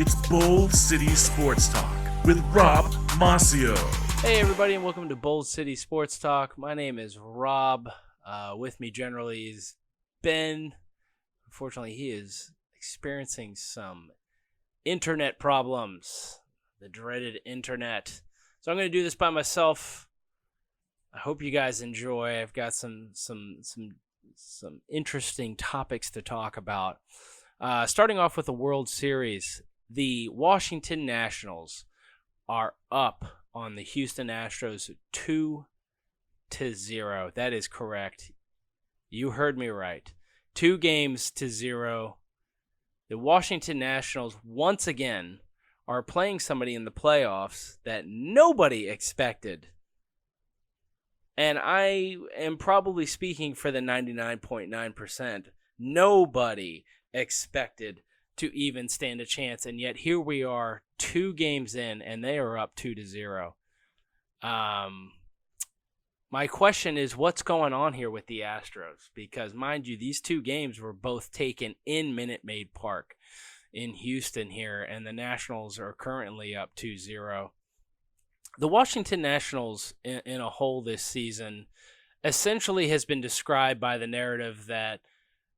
It's Bold City Sports Talk with Rob Moccio. Hey everybody, and welcome to Bold City Sports Talk. My name is Rob. With me generally is Ben. Unfortunately, he is experiencing some internet problems, the dreaded internet. So I'm going to do this by myself. I hope you guys enjoy. I've got some interesting topics to talk about. Starting off with the World Series, the Washington Nationals are up on the Houston Astros 2-0. That is correct. You heard me right. 2-0. The Washington Nationals once again are playing somebody in the playoffs that nobody expected. And I am probably speaking for the 99.9%. Nobody expected to even stand a chance, and yet here we are 2 games in, and they are up 2-0. My question is, what's going on here with the Astros? Because, mind you, these 2 games were both taken in Minute Maid Park in Houston here, and the Nationals are currently up 2-0. The Washington Nationals in a whole this season essentially has been described by the narrative that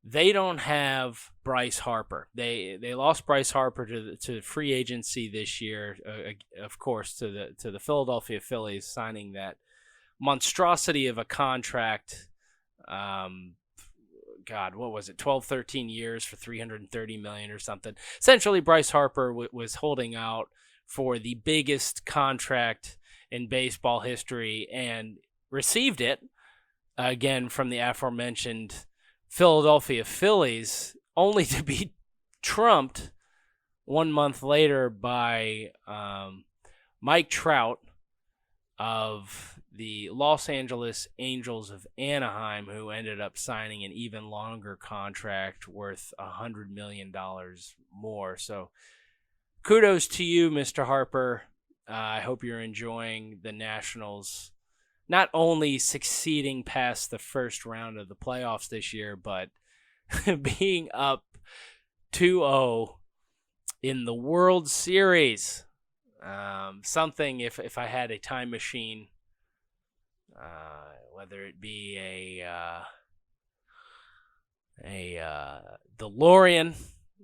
they don't have Bryce Harper. They lost Bryce Harper to free agency this year, of course, to the Philadelphia Phillies, signing that monstrosity of a contract. God, what was it? 12, 13 years for $330 million or something. Essentially, Bryce Harper was holding out for the biggest contract in baseball history and received it, again, from the aforementioned Philadelphia Phillies, only to be trumped 1 month later by Mike Trout of the Los Angeles Angels of Anaheim, who ended up signing an even longer contract worth $100 million more. So kudos to you, Mr. Harper. I hope you're enjoying the Nationals not only succeeding past the first round of the playoffs this year, but being up 2-0 in the World Series. Something, if I had a time machine, whether it be a DeLorean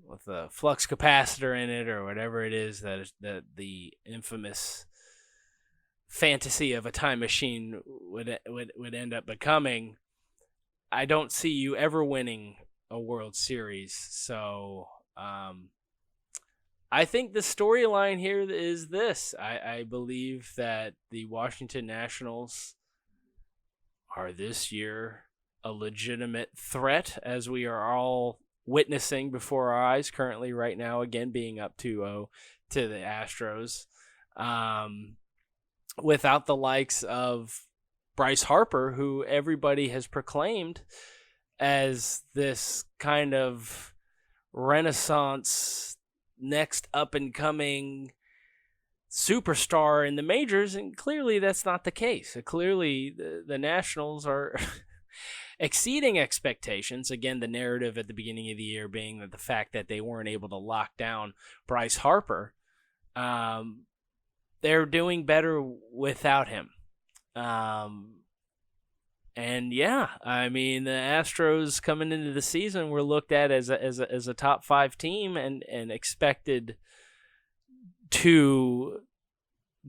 with a flux capacitor in it or whatever it is that the infamous fantasy of a time machine would end up becoming, I don't see you ever winning a World Series. So I think the storyline here is this. I believe that the Washington Nationals are this year a legitimate threat, as we are all witnessing before our eyes currently right now, again being up 2-0 to the Astros. Without the likes of Bryce Harper, who everybody has proclaimed as this kind of renaissance, next up-and-coming superstar in the majors, and clearly that's not the case. Clearly the Nationals are exceeding expectations. Again, the narrative at the beginning of the year being that the fact that they weren't able to lock down Bryce Harper, they're doing better without him. And yeah, I mean, the Astros coming into the season were looked at as a top 5 team and expected to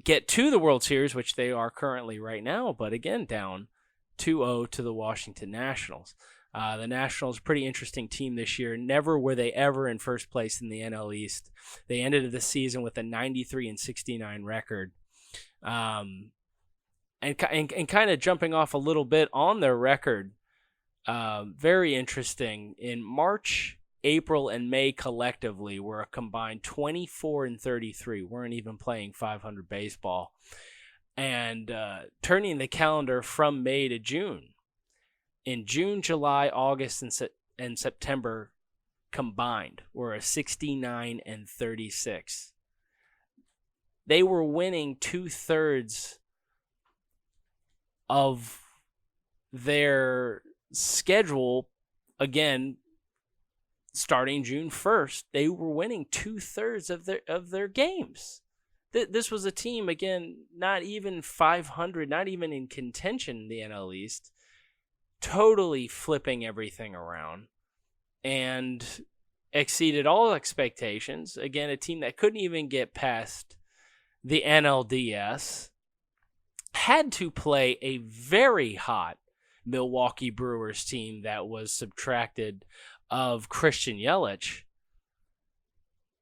get to the World Series, which they are currently right now, but again, down 2-0 to the Washington Nationals. The Nationals, pretty interesting team this year. Never were they ever in first place in the NL East. They ended the season with a 93-69 record. And kind of jumping off a little bit on their record, very interesting. In March, April, and May collectively were a combined 24-33. Weren't even playing 500 baseball. And turning the calendar from May to June. In June, July, August, and September combined were a 69-36. They were winning 2/3 of their schedule, again, starting June 1st, they were winning 2/3 of their games. This was a team, again, not even 500, not even in contention in the NL East, totally flipping everything around and exceeded all expectations. Again, a team that couldn't even get past the NLDS, had to play a very hot Milwaukee Brewers team that was subtracted of Christian Yelich.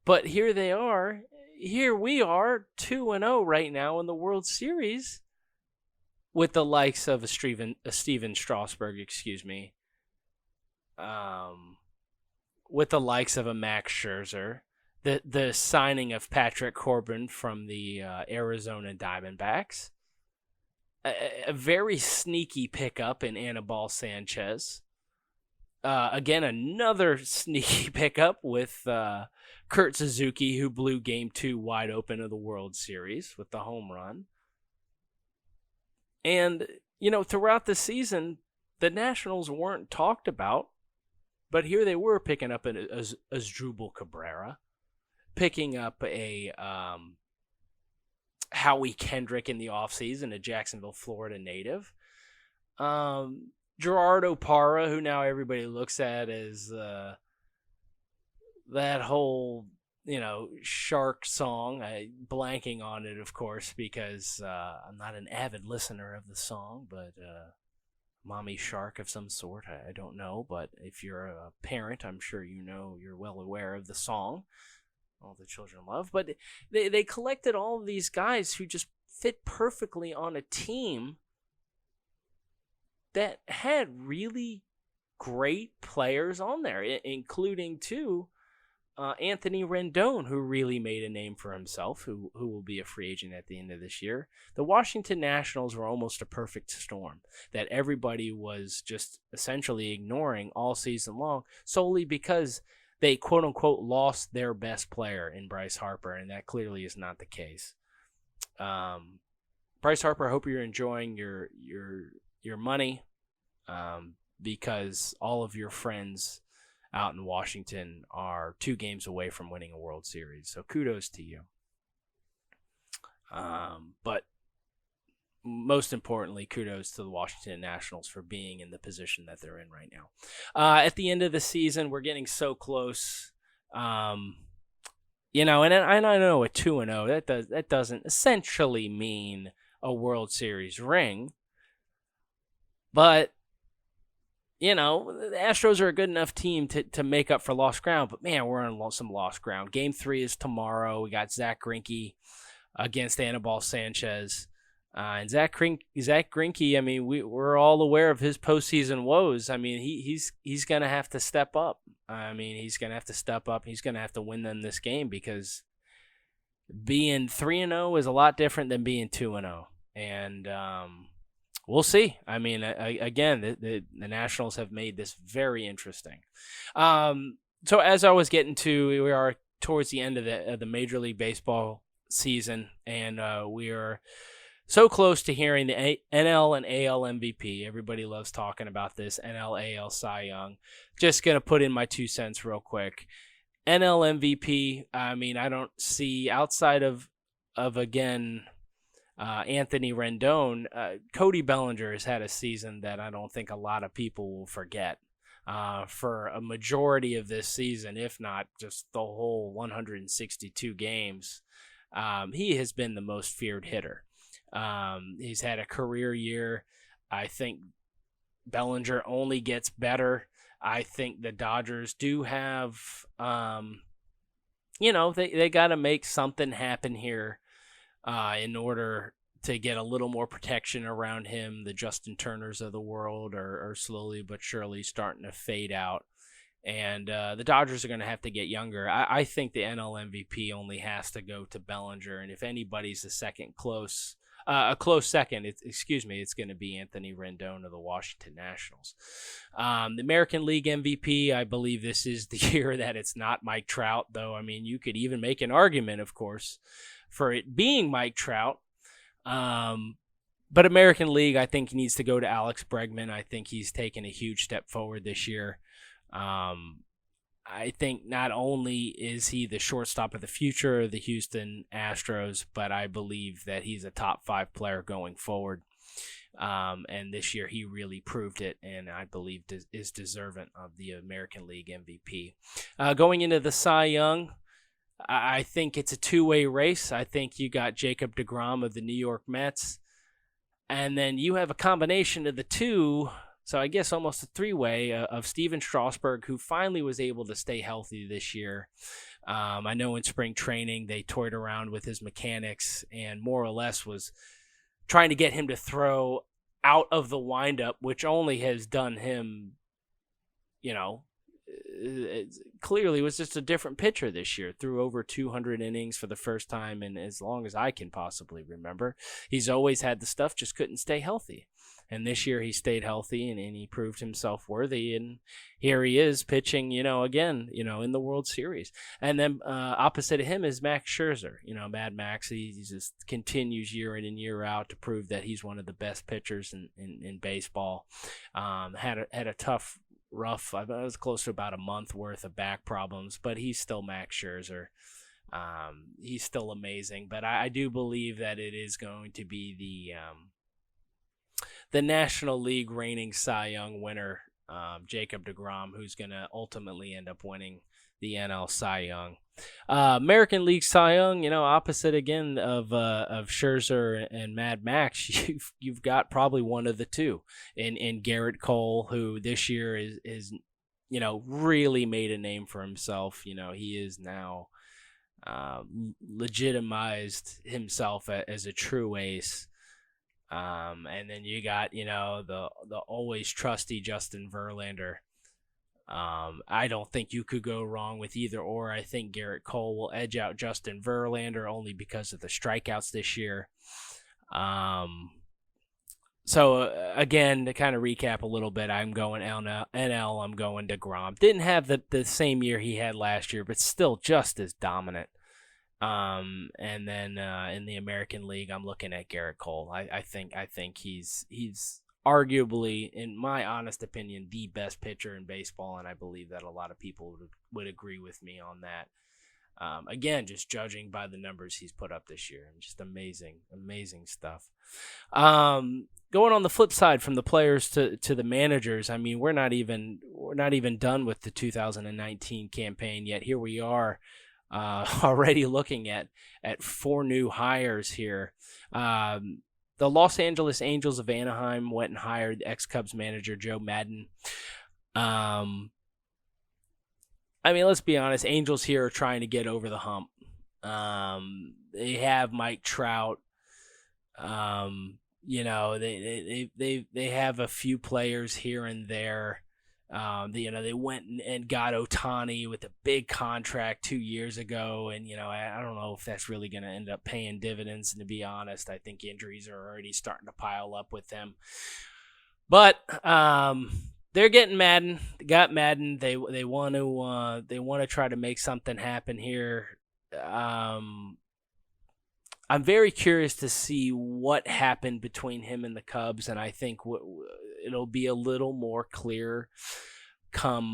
But here they are. Here we are, 2-0 right now in the World Series, with the likes of a Steven Strasburg, with the likes of a Max Scherzer, the signing of Patrick Corbin from the Arizona Diamondbacks, a very sneaky pickup in Anibal Sanchez. Again, another sneaky pickup with Kurt Suzuki, who blew Game 2 wide open of the World Series with the home run. And, throughout the season, the Nationals weren't talked about, but here they were picking up Asdrubal Cabrera, picking up a Howie Kendrick in the offseason, a Jacksonville, Florida native. Gerardo Parra, who now everybody looks at as that whole, shark song. Blanking on it, of course, because I'm not an avid listener of the song, but mommy shark of some sort. I don't know, but if you're a parent, I'm sure you're well aware of the song all the children love. But they collected all of these guys who just fit perfectly on a team that had really great players on there, including Anthony Rendon, who really made a name for himself, who will be a free agent at the end of this year. The Washington Nationals were almost a perfect storm that everybody was just essentially ignoring all season long, solely because they quote-unquote lost their best player in Bryce Harper, and that clearly is not the case. Bryce Harper, I hope you're enjoying your money, because all of your friends out in Washington are 2 games away from winning a World Series. So kudos to you. But most importantly, kudos to the Washington Nationals for being in the position that they're in right now. At the end of the season, we're getting so close. And I know a 2-0, that doesn't essentially mean a World Series ring. But the Astros are a good enough team to make up for lost ground. But, man, we're on some lost ground. Game 3 is tomorrow. We got Zach Greinke against Anibal Sanchez. And Zach Greinke, I mean, we're all aware of his postseason woes. I mean, he's going to have to step up. He's going to have to step up. He's going to have to win them this game, because being 3-0 is a lot different than being 2-0. And we'll see. I mean, again, the Nationals have made this very interesting. So as I was getting to, we are towards the end of the Major League Baseball season, and we are so close to hearing the NL and AL MVP. Everybody loves talking about this, NL, AL, Cy Young. Just going to put in my 2 cents real quick. NL MVP, I mean, I don't see, outside of again, Anthony Rendon, Cody Bellinger has had a season that I don't think a lot of people will forget. For a majority of this season, if not just the whole 162 games, he has been the most feared hitter. He's had a career year. I think Bellinger only gets better. I think the Dodgers do have, they got to make something happen here in order to get a little more protection around him. The Justin Turners of the world are slowly but surely starting to fade out. And the Dodgers are going to have to get younger. I think the NL MVP only has to go to Bellinger. And if anybody's a close second, it's going to be Anthony Rendon of the Washington Nationals. The American League MVP, I believe this is the year that it's not Mike Trout, though. I mean, you could even make an argument, of course, for it being Mike Trout. But American League, I think, needs to go to Alex Bregman. I think he's taken a huge step forward this year. I think not only is he the shortstop of the future of the Houston Astros, but I believe that he's a top 5 player going forward. And this year he really proved it, and I believe is deserving of the American League MVP. Going into the Cy Young, I think it's a two-way race. I think you got Jacob deGrom of the New York Mets, and then you have a combination of the two, so I guess almost a three-way of Steven Strasburg, who finally was able to stay healthy this year. I know in spring training they toyed around with his mechanics and more or less was trying to get him to throw out of the windup, which only has done him, clearly was just a different pitcher this year. Threw over 200 innings for the first time in as long as I can possibly remember. He's always had the stuff, just couldn't stay healthy. And this year he stayed healthy and he proved himself worthy. And here he is pitching, again, in the World Series. And then opposite of him is Max Scherzer. Mad Max, he just continues year in and year out to prove that he's one of the best pitchers in baseball. Had a tough, rough, I was close to about a month worth of back problems, but he's still Max Scherzer. He's still amazing. But I do believe that it is going to be the National League reigning Cy Young winner, Jacob deGrom, who's going to ultimately end up winning the NL Cy Young. American League Cy Young, opposite again of Scherzer and Mad Max, you've got probably one of the two in Garrett Cole, who this year is really made a name for himself. He is now legitimized himself as a true ace. And then you got, the always trusty Justin Verlander. I don't think you could go wrong with either or. I think Garrett Cole will edge out Justin Verlander only because of the strikeouts this year. So again, to kind of recap a little bit, I'm going NL, I'm going deGrom. Didn't have the same year he had last year, but still just as dominant. And then in the American League, I'm looking at Garrett Cole. I think he's arguably, in my honest opinion, the best pitcher in baseball, and I believe that a lot of people would agree with me on that. Again, just judging by the numbers he's put up this year, and just amazing stuff. Going on the flip side, from the players to the managers, I mean, we're not even done with the 2019 campaign yet. Here we are. Already looking at 4 new hires here. The Los Angeles Angels of Anaheim went and hired ex-Cubs manager Joe Maddon. I mean, let's be honest. Angels here are trying to get over the hump. They have Mike Trout. They have a few players here and there. They went and got Ohtani with a big contract 2 years ago, and I don't know if that's really going to end up paying dividends. And to be honest, I think injuries are already starting to pile up with them. But they're getting Madden. They got Madden. They want to try to make something happen here. I'm very curious to see what happened between him and the Cubs, and I think it'll be a little more clear come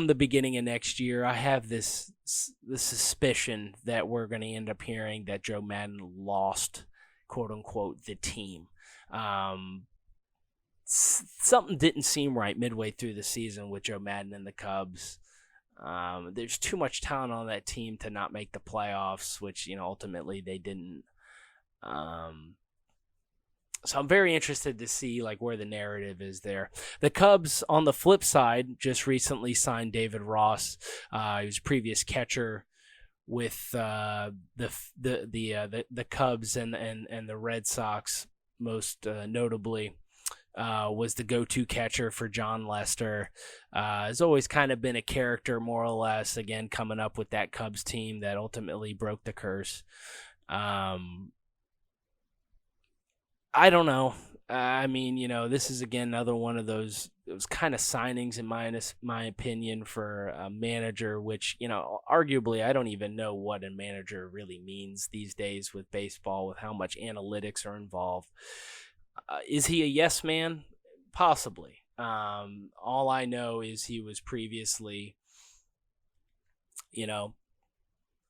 the beginning of next year. I have the suspicion that we're going to end up hearing that Joe Maddon lost, quote unquote, the team. Something didn't seem right midway through the season with Joe Maddon and the Cubs. There's too much talent on that team to not make the playoffs, which ultimately they didn't. So I'm very interested to see where the narrative is there. The Cubs, on the flip side, just recently signed David Ross. He was a previous catcher with the Cubs and the Red Sox, most notably. Was the go-to catcher for John Lester. Has always kind of been a character, more or less, again, coming up with that Cubs team that ultimately broke the curse. I don't know. I mean, this is, again, another one of those kind of signings, in my opinion, for a manager, which, arguably I don't even know what a manager really means these days with baseball, with how much analytics are involved. Is he a yes man? Possibly. All I know is he was previously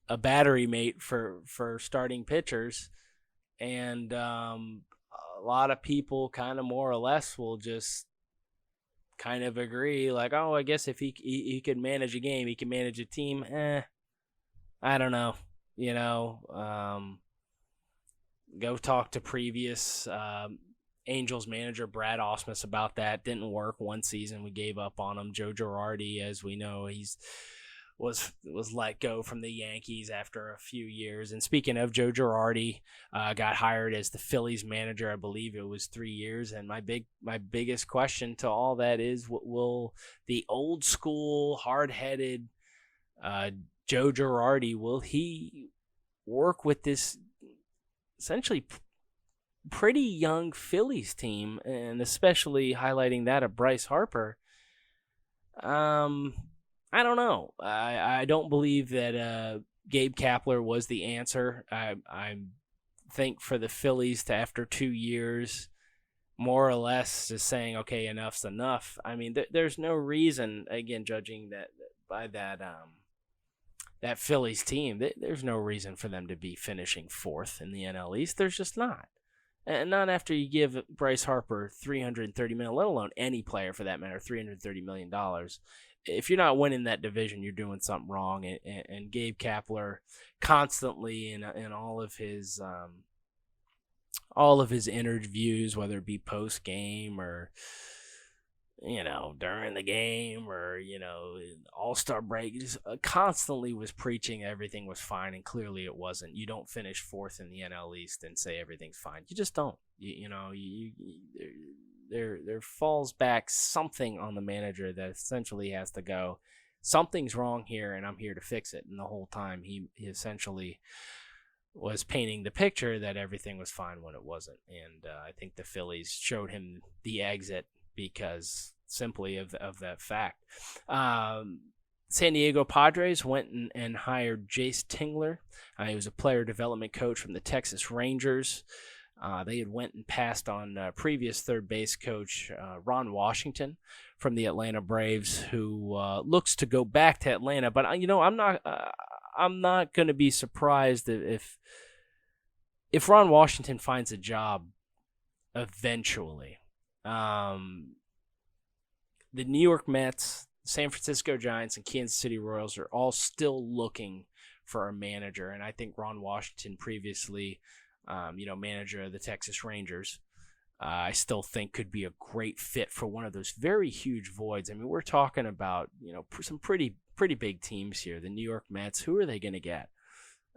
a battery mate for starting pitchers. And a lot of people kind of more or less will just kind of agree, like, oh, I guess if he could manage a game, he can manage a team. I don't know. Go talk to previous Angels manager Brad Ausmus about that. Didn't work one season. We gave up on him. Joe Girardi, as we know, was let go from the Yankees after a few years. And speaking of, Joe Girardi got hired as the Phillies manager. I believe it was 3 years. And my biggest question to all that is, will the old school, hard-headed Joe Girardi, will he work with this essentially pretty young Phillies team, and especially highlighting that of Bryce Harper? I don't know. I don't believe that Gabe Kapler was the answer. I think for the Phillies to, after 2 years, more or less just saying, okay, enough's enough. I mean, there's no reason, again, judging that by that Phillies team, there's no reason for them to be finishing fourth in the NL East. There's just not. And not after you give Bryce Harper $330 million, let alone any player for that matter, $330 million. If you're not winning that division, you're doing something wrong. And Gabe Kapler constantly in all of his interviews, whether it be post game or during the game or All-Star break, just constantly was preaching everything was fine, and clearly it wasn't. You don't finish fourth in the NL East and say everything's fine. You just don't. There falls back something on the manager that essentially has to go, something's wrong here and I'm here to fix it. And the whole time he essentially was painting the picture that everything was fine when it wasn't. And I think the Phillies showed him the exit because simply of that fact. San Diego Padres went and hired Jace Tingler. He was a player development coach from the Texas Rangers. They had went and passed on previous third base coach Ron Washington from the Atlanta Braves, who looks to go back to Atlanta. But I'm not going to be surprised if Ron Washington finds a job eventually. The New York Mets, San Francisco Giants, and Kansas City Royals are all still looking for a manager, and I think Ron Washington, previously manager of the Texas Rangers, I still think could be a great fit for one of those very huge voids. I mean, we're talking about some pretty big teams here. The New York Mets, who are they going to get?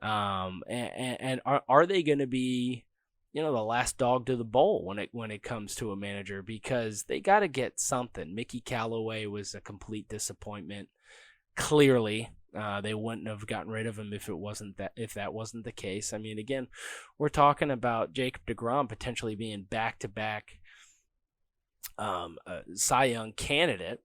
And are they going to be the last dog to the bowl when it comes to a manager? Because they got to get something. Mickey Callaway was a complete disappointment. Clearly, they wouldn't have gotten rid of him if that wasn't the case. I mean, again, we're talking about Jacob deGrom potentially being back-to-back Cy Young candidate.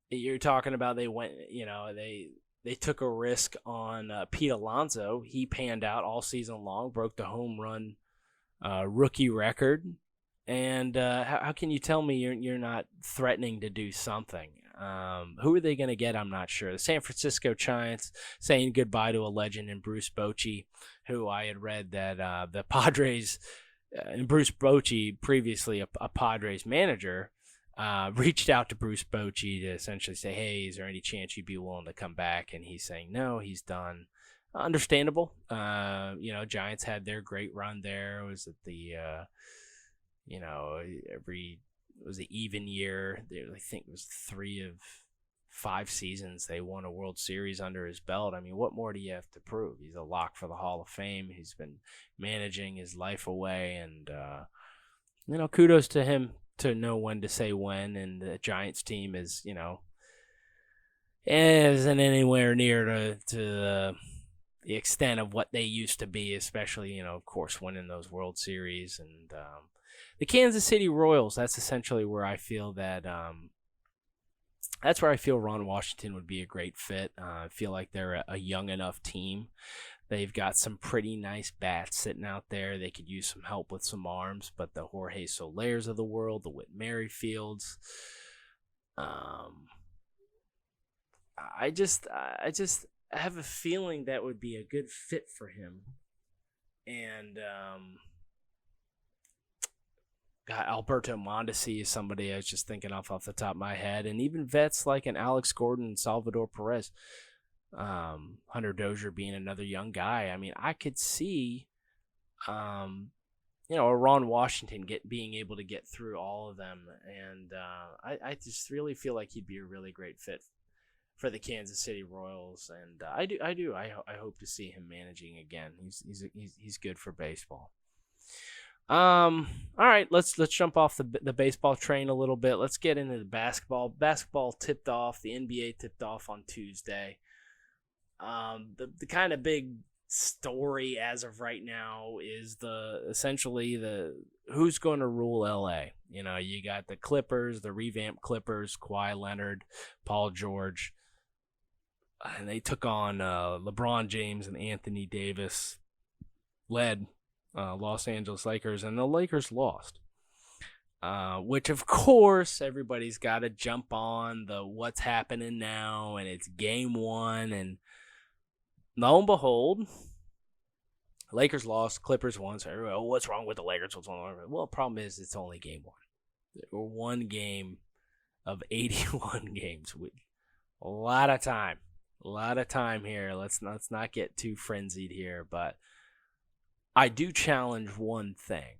You're talking about they took a risk on Pete Alonso. He panned out all season long, broke the home run rookie record. And how can you tell me you're not threatening to do something? Who are they going to get? I'm not sure. The San Francisco Giants saying goodbye to a legend in Bruce Bochy, who I had read that the Padres, and Bruce Bochy, previously a Padres manager, reached out to Bruce Bochy to essentially say, hey, is there any chance you'd be willing to come back? And he's saying no, he's done. Understandable. Giants had their great run there. It was at the it was an even year. I think it was 3 of 5 seasons they won a World Series under his belt. I mean, what more do you have to prove? He's a lock for the Hall of Fame. He's been managing his life away, and kudos to him to know when to say when. And the Giants team isn't anywhere near to the extent of what they used to be, especially of course winning those World Series. And the Kansas City Royals, that's essentially where I feel that that's where I feel Ron Washington would be a great fit. I feel like they're a young enough team. They've got some pretty nice bats sitting out there. They could use some help with some arms, but the Jorge Solers of the world, the Whit Merrifields, I have a feeling that would be a good fit for him. And Alberto Mondesi is somebody I was just thinking off the top of my head, and even vets like an Alex Gordon and Salvador Perez, Hunter Dozier being another young guy. I mean, I could see, a Ron Washington being able to get through all of them, and I just really feel like he'd be a really great fit for the Kansas City Royals, and I hope to see him managing again. He's good for baseball. All right, let's jump off the baseball train a little bit. Let's get into the basketball. Basketball tipped off. The NBA tipped off on Tuesday. The kind of big story as of right now is essentially who's going to rule LA. You got the Clippers, the revamped Clippers, Kawhi Leonard, Paul George, and they took on LeBron James and Anthony Davis led Los Angeles Lakers, and the Lakers lost. Which, of course, everybody's got to jump on the what's happening now, and it's game one, and lo and behold, Lakers lost, Clippers won, so everybody, what's wrong with the Lakers? What's wrong? Well, the problem is it's only game one. We're one game of 81 games. A lot of time here. Let's not get too frenzied here, but I do challenge one thing.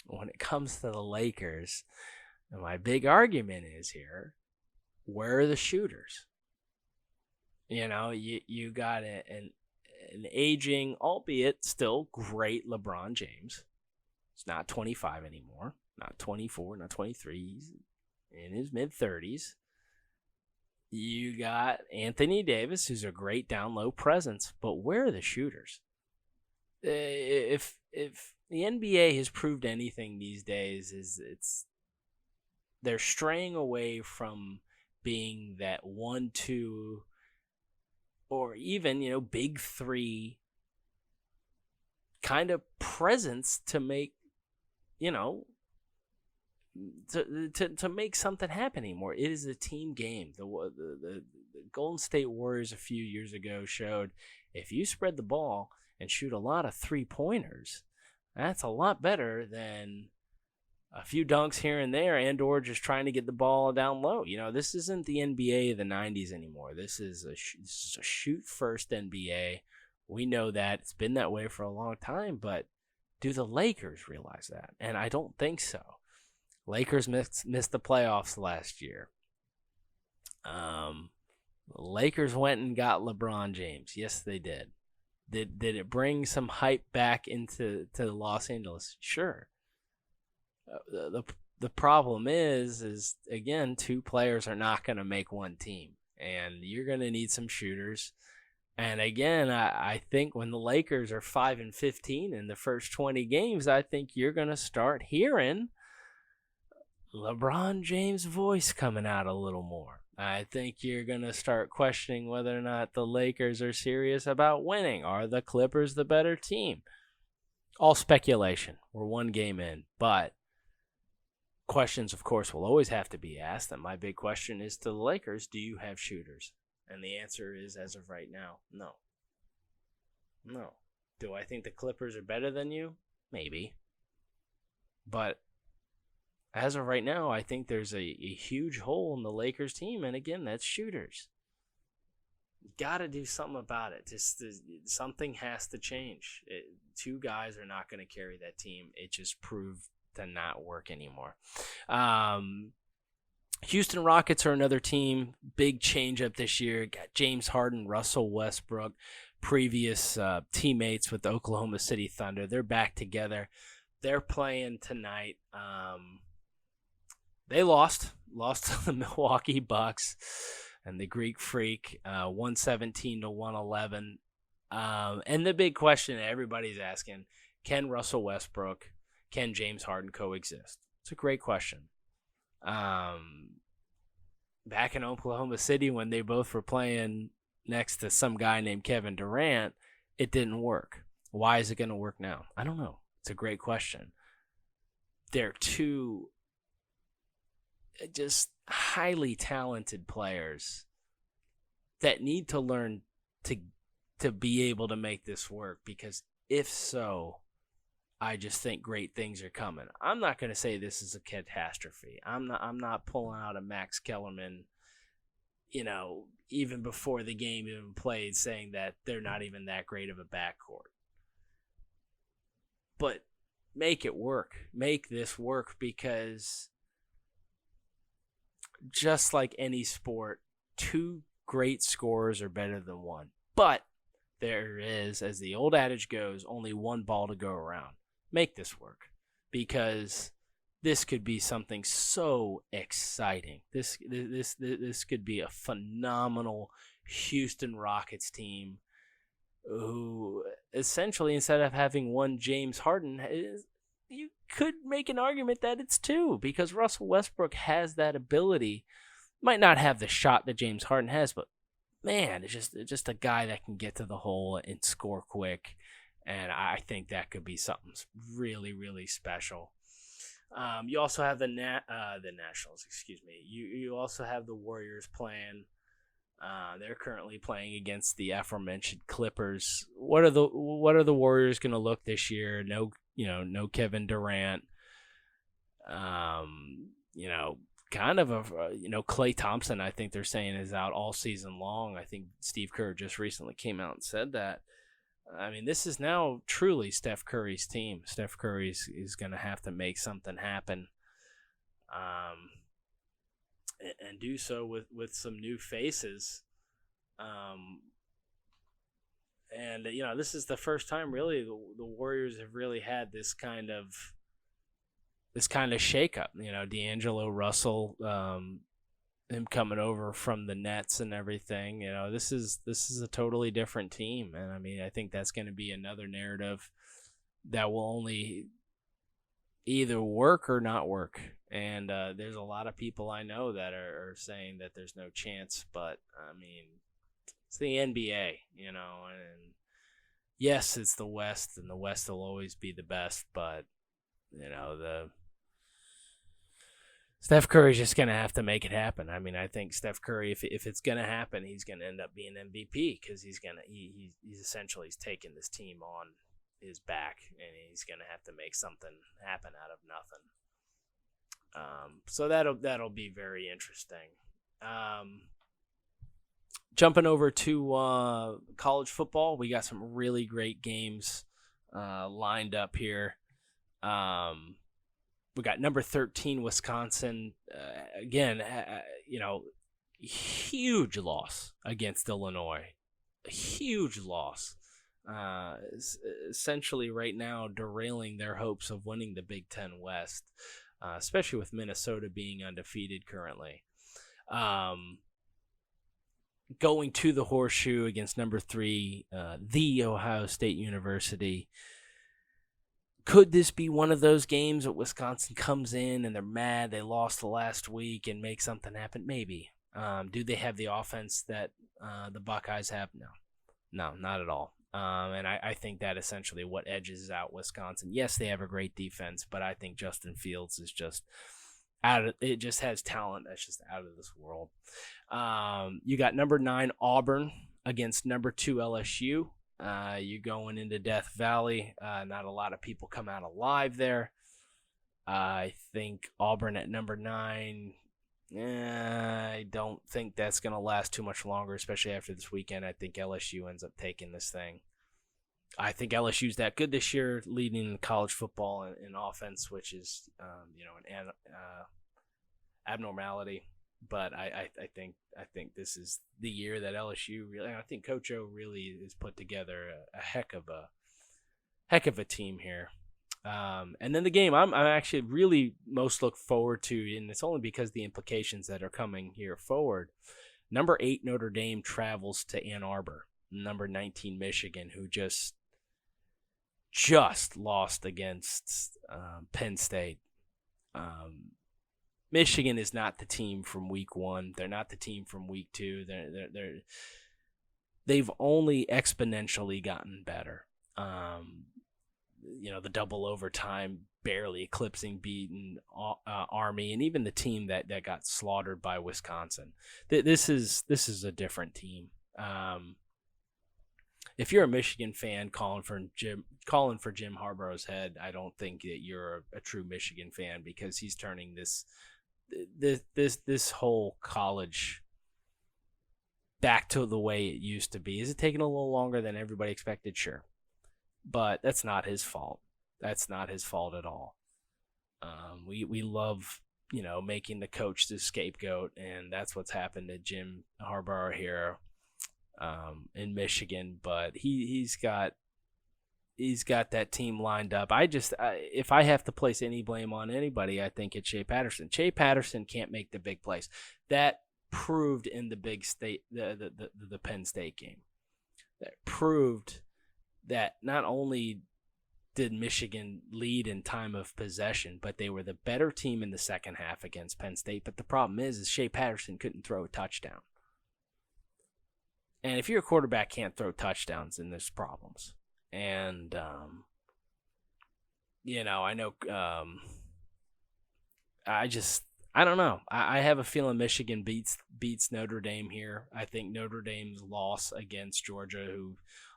When it comes to the Lakers, and my big argument is here, where are the shooters? You got an aging, albeit still great LeBron James. He's not 25 anymore, not 24, not 23. He's in his mid-30s. You got Anthony Davis, who's a great down-low presence, but where are the shooters? If the NBA has proved anything these days, is they're straying away from being that 1-2 or even big three kind of presence to make to make something happen anymore. It is a team game. The Golden State Warriors a few years ago showed if you spread the ball and shoot a lot of 3-pointers, that's a lot better than a few dunks here and there, and or just trying to get the ball down low. This isn't the NBA of the 90s anymore. This is a shoot-first NBA. We know that. It's been that way for a long time, but do the Lakers realize that? And I don't think so. Lakers missed the playoffs last year. The Lakers went and got LeBron James. Yes, they did. Did it bring some hype back into Los Angeles? Sure. The problem is again, two players are not going to make one team, and you're going to need some shooters. And again, I think when the Lakers are 5-15 in the first 20 games, I think you're going to start hearing LeBron James' voice coming out a little more. I think you're going to start questioning whether or not the Lakers are serious about winning. Are the Clippers the better team? All speculation. We're one game in. But questions, of course, will always have to be asked. And my big question is to the Lakers, do you have shooters? And the answer is, as of right now, no. No. Do I think the Clippers are better than you? Maybe. But as of right now, I think there's a huge hole in the Lakers team, and again, that's shooters. Got to do something about it. Something has to change. Two guys are not going to carry that team. It just proved to not work anymore. Houston Rockets are another team. Big change up this year. Got James Harden, Russell Westbrook, previous teammates with the Oklahoma City Thunder. They're back together. They're playing tonight. They lost to the Milwaukee Bucks and the Greek Freak, 117-111. And the big question everybody's asking, can Russell Westbrook, can James Harden coexist? It's a great question. Back in Oklahoma City when they both were playing next to some guy named Kevin Durant, it didn't work. Why is it going to work now? I don't know. It's a great question. They're two just highly talented players that need to learn to be able to make this work, because if so, I just think great things are coming. I'm not going to say this is a catastrophe. I'm not pulling out a Max Kellerman, even before the game even played, saying that they're not even that great of a backcourt. But make it work. Make this work, because just like any sport, 2 great scorers are better than 1. But there is, as the old adage goes, only 1 ball to go around. Make this work, because this could be something so exciting. This could be a phenomenal Houston Rockets team who essentially, instead of having 1 James Harden, you could make an argument that it's 2, because Russell Westbrook has that ability. Might not have the shot that James Harden has, but man, it's just a guy that can get to the hole and score quick. And I think that could be something really, really special. You also have the Nationals, excuse me. You also have the Warriors playing. They're currently playing against the aforementioned Clippers. What are the Warriors going to look this year? No Kevin Durant. Kind of Klay Thompson, I think they're saying, is out all season long. I think Steve Kerr just recently came out and said that. I mean, this is now truly Steph Curry's team. Steph Curry is going to have to make something happen, and do so with some new faces. This is the first time really the Warriors have really had this kind of shakeup. D'Angelo Russell, him coming over from the Nets and everything. This is a totally different team, and I mean, I think that's going to be another narrative that will only either work or not work. And there's a lot of people I know that are saying that there's no chance, but I mean, it's the NBA, and yes, it's the West, and the West will always be the best, but the Steph Curry's just going to have to make it happen. I mean, I think Steph Curry, if it's going to happen, he's going to end up being MVP, because he's essentially taking this team on his back, and he's going to have to make something happen out of nothing. So that'll be very interesting. Jumping over to college football, we got some really great games lined up here. We got number 13 Wisconsin. Again, huge loss against Illinois. A huge loss. Essentially right now derailing their hopes of winning the Big Ten West, especially with Minnesota being undefeated currently. Going to the Horseshoe against number 3, the Ohio State University. Could this be one of those games that Wisconsin comes in and they're mad they lost the last week and make something happen? Maybe. Do they have the offense that the Buckeyes have? No, not at all. And I think that essentially what edges out Wisconsin. Yes, they have a great defense, but I think Justin Fields is just it just has talent that's just out of this world. You got number 9 Auburn against number 2 LSU. You going into Death Valley. Not a lot of people come out alive there. I think Auburn at number 9. I don't think that's going to last too much longer, especially after this weekend. I think LSU ends up taking this thing. I think LSU's that good this year, leading in college football in offense, which is an abnormality. But I think this is the year that LSU really. I think Coach O really has put together a heck of a team here. And then the game I'm actually really most look forward to, and it's only because the implications that are coming here forward. Number 8 Notre Dame travels to Ann Arbor. Number 19 Michigan, who just lost against Penn State. Michigan is not the team from week 1. They're not the team from week 2. They've only exponentially gotten better. The double overtime barely eclipsing beaten Army, and even the team that got slaughtered by Wisconsin. This is a different team. if you're a Michigan fan calling for Jim Harbaugh's head, I don't think that you're a true Michigan fan, because he's turning this whole college back to the way it used to be. Is it taking a little longer than everybody expected? Sure, but that's not his fault. That's not his fault at all. We love, making the coach the scapegoat, and that's what's happened to Jim Harbaugh here in Michigan. But he's got that team lined up. If I have to place any blame on anybody, I think it's Shea Patterson. Shea Patterson can't make the big plays. That proved in the big state, the Penn State game. That proved that not only did Michigan lead in time of possession, but they were the better team in the second half against Penn State. But the problem is Shea Patterson couldn't throw a touchdown. And if your quarterback can't throw touchdowns, then there's problems. And, I know, I don't know. I have a feeling Michigan beats Notre Dame here. I think Notre Dame's loss against Georgia, who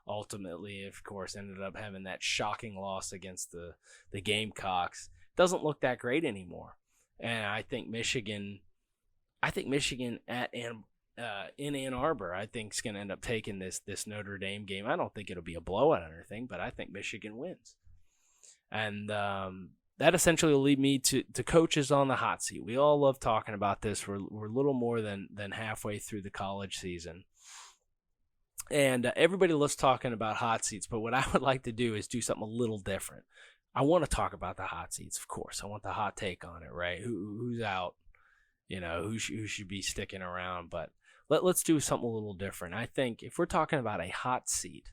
ultimately, of course, ended up having that shocking loss against the Gamecocks, doesn't look that great anymore. And I think Michigan at in Ann Arbor, I think is going to end up taking this Notre Dame game. I don't think it'll be a blowout or anything, but I think Michigan wins. And that essentially will lead me to coaches on the hot seat. We all love talking about this. We're a little more than halfway through the college season. And everybody loves talking about hot seats, but what I would like to do is do something a little different. I want to talk about the hot seats, of course. I want the hot take on it, right? Who's out? Who should be sticking around? But let's do something a little different. I think if we're talking about a hot seat,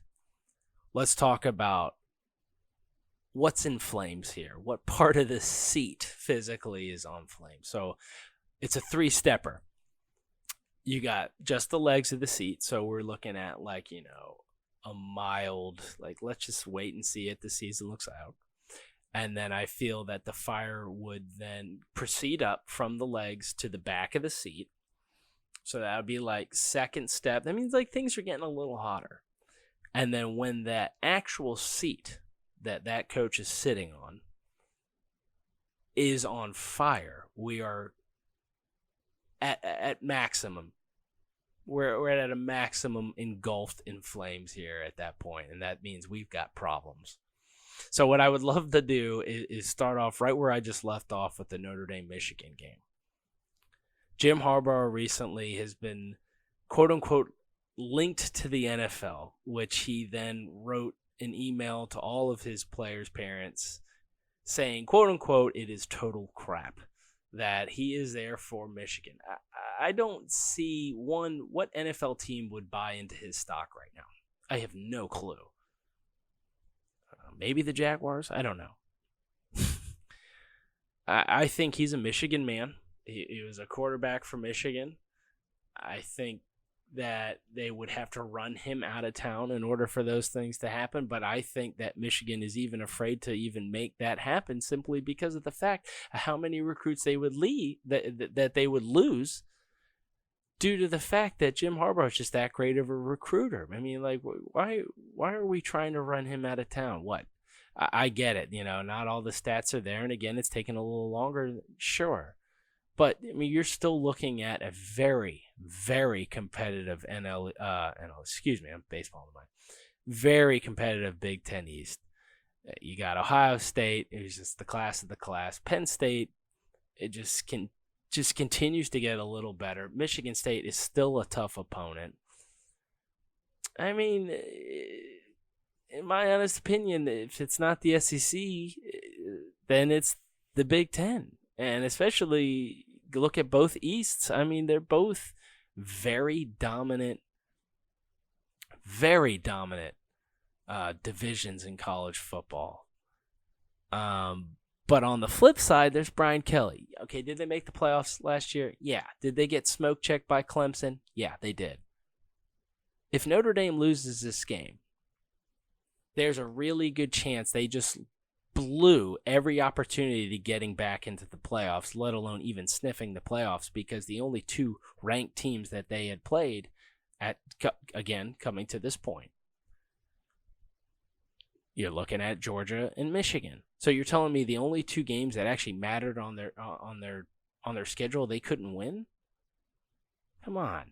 let's talk about what's in flames here. What part of the seat physically is on flames? So it's a three-stepper. You got just the legs of the seat, so we're looking at a mild, let's just wait and see it. The season looks out. And then I feel that the fire would then proceed up from the legs to the back of the seat. So that would be second step. That means things are getting a little hotter. And then when that actual seat that coach is sitting on is on fire, we are at maximum. We're at a maximum engulfed in flames here at that point, and that means we've got problems. So what I would love to do is start off right where I just left off with the Notre Dame-Michigan game. Jim Harbaugh recently has been, quote-unquote, linked to the NFL, which he then wrote an email to all of his players' parents saying, quote-unquote, it is total crap that he is there for Michigan. I don't see, what NFL team would buy into his stock right now. I have no clue. Maybe the Jaguars? I don't know. I think he's a Michigan man. He was a quarterback for Michigan. I think that they would have to run him out of town in order for those things to happen. But I think that Michigan is even afraid to even make that happen simply because of the fact of how many recruits they would that they would lose due to the fact that Jim Harbaugh is just that great of a recruiter. I mean, why are we trying to run him out of town? What? I get it. Not all the stats are there. And again, it's taking a little longer. Sure. But, I mean, you're still looking at a very, very competitive excuse me, I'm baseball in mind. Very competitive Big Ten East. You got Ohio State, it was just the class of the class. Penn State, it just continues to get a little better. Michigan State is still a tough opponent. I mean, in my honest opinion, if it's not the SEC, then it's the Big Ten. And especially look at both Easts. I mean, they're both very dominant divisions in college football. But on the flip side, there's Brian Kelly. Okay, did they make the playoffs last year? Yeah. Did they get smoke checked by Clemson? Yeah, they did. If Notre Dame loses this game, there's a really good chance they just blew every opportunity to getting back into the playoffs, let alone even sniffing the playoffs, because the only two ranked teams that they had played at, again, coming to this point, You're looking at Georgia and Michigan. So you're telling me the only two games that actually mattered on their schedule they couldn't win? Come on.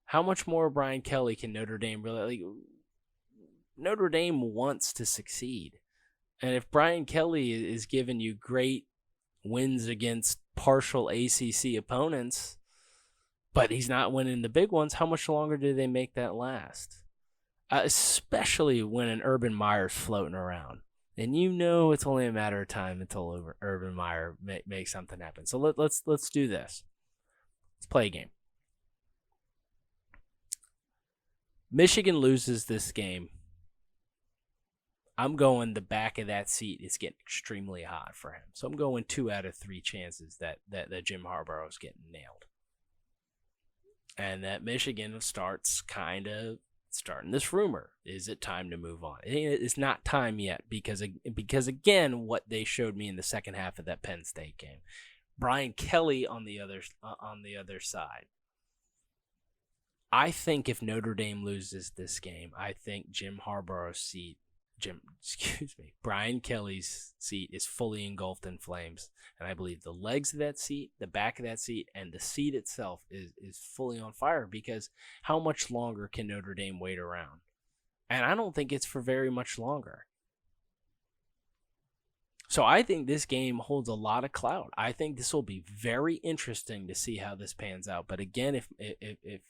How much more Brian Kelly can Notre Dame really? Notre Dame wants to succeed. And if Brian Kelly is giving you great wins against partial ACC opponents, but he's not winning the big ones, how much longer do they make that last? Especially when an Urban Meyer's floating around. And it's only a matter of time until Urban Meyer makes something happen. So let's do this. Let's play a game. Michigan loses this game. I'm going the back of that seat is getting extremely hot for him. So I'm going 2 out of 3 chances that Jim Harbaugh is getting nailed. And that Michigan starts starting this rumor. Is it time to move on? It's not time yet because again, what they showed me in the second half of that Penn State game. Brian Kelly on the other side. I think if Notre Dame loses this game, I think Brian Kelly's seat is fully engulfed in flames. And I believe the legs of that seat, the back of that seat, and the seat itself is fully on fire because how much longer can Notre Dame wait around? And I don't think it's for very much longer. So I think this game holds a lot of clout. I think this will be very interesting to see how this pans out. But again, if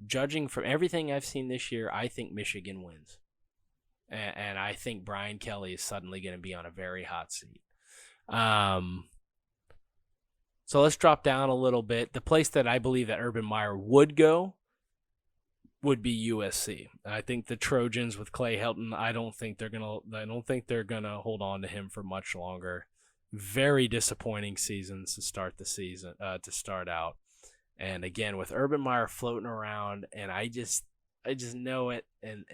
judging from everything I've seen this year, I think Michigan wins. And I think Brian Kelly is suddenly going to be on a very hot seat. So let's drop down a little bit. The place that I believe that Urban Meyer would go would be USC. I think the Trojans with Clay Helton, I don't think they're gonna hold on to him for much longer. Very disappointing seasons to start the season, to start out. And again, with Urban Meyer floating around, and I just know it, and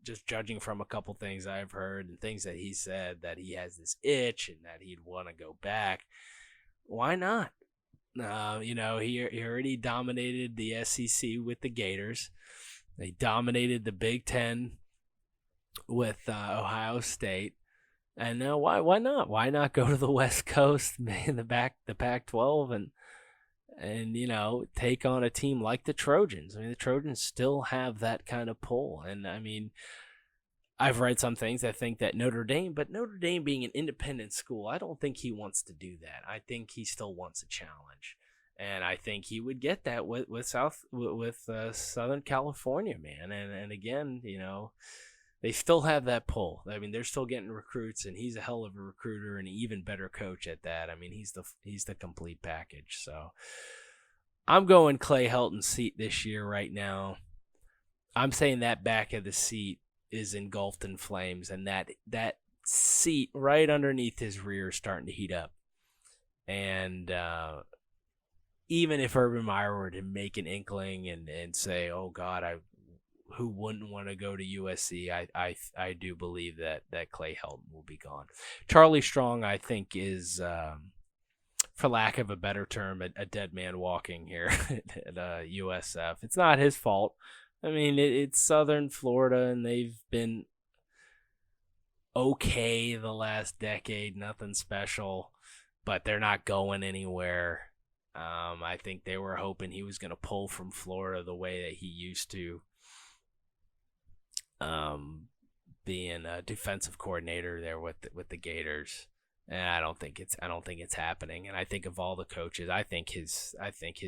just judging from a couple things I've heard and things that he said, that he has this itch and that he'd want to go back. Why not? He already dominated the SEC with the Gators. They dominated the Big Ten with Ohio State. And now why not? Why not go to the West Coast, the Pac-12, and take on a team like the Trojans? I mean, the Trojans still have that kind of pull. And I mean, I've read some things that think that Notre Dame being an independent school, I don't think he wants to do that. I think he still wants a challenge. And I think he would get that with Southern California, man. And again, they still have that pull. I mean, they're still getting recruits, and he's a hell of a recruiter and an even better coach at that. I mean, he's the complete package. So I'm going Clay Helton's seat this year right now. I'm saying that back of the seat is engulfed in flames, and that seat right underneath his rear is starting to heat up. And even if Urban Meyer were to make an inkling and say, oh, God, who wouldn't want to go to USC? I do believe that Clay Helton will be gone. Charlie Strong, I think, is, for lack of a better term, a dead man walking here at USF. It's not his fault. I mean, it's Southern Florida, and they've been okay the last decade, nothing special, but they're not going anywhere. I think they were hoping he was going to pull from Florida the way that he used to. Being a defensive coordinator there with the Gators, and I don't think it's happening. And I think of all the coaches, I think his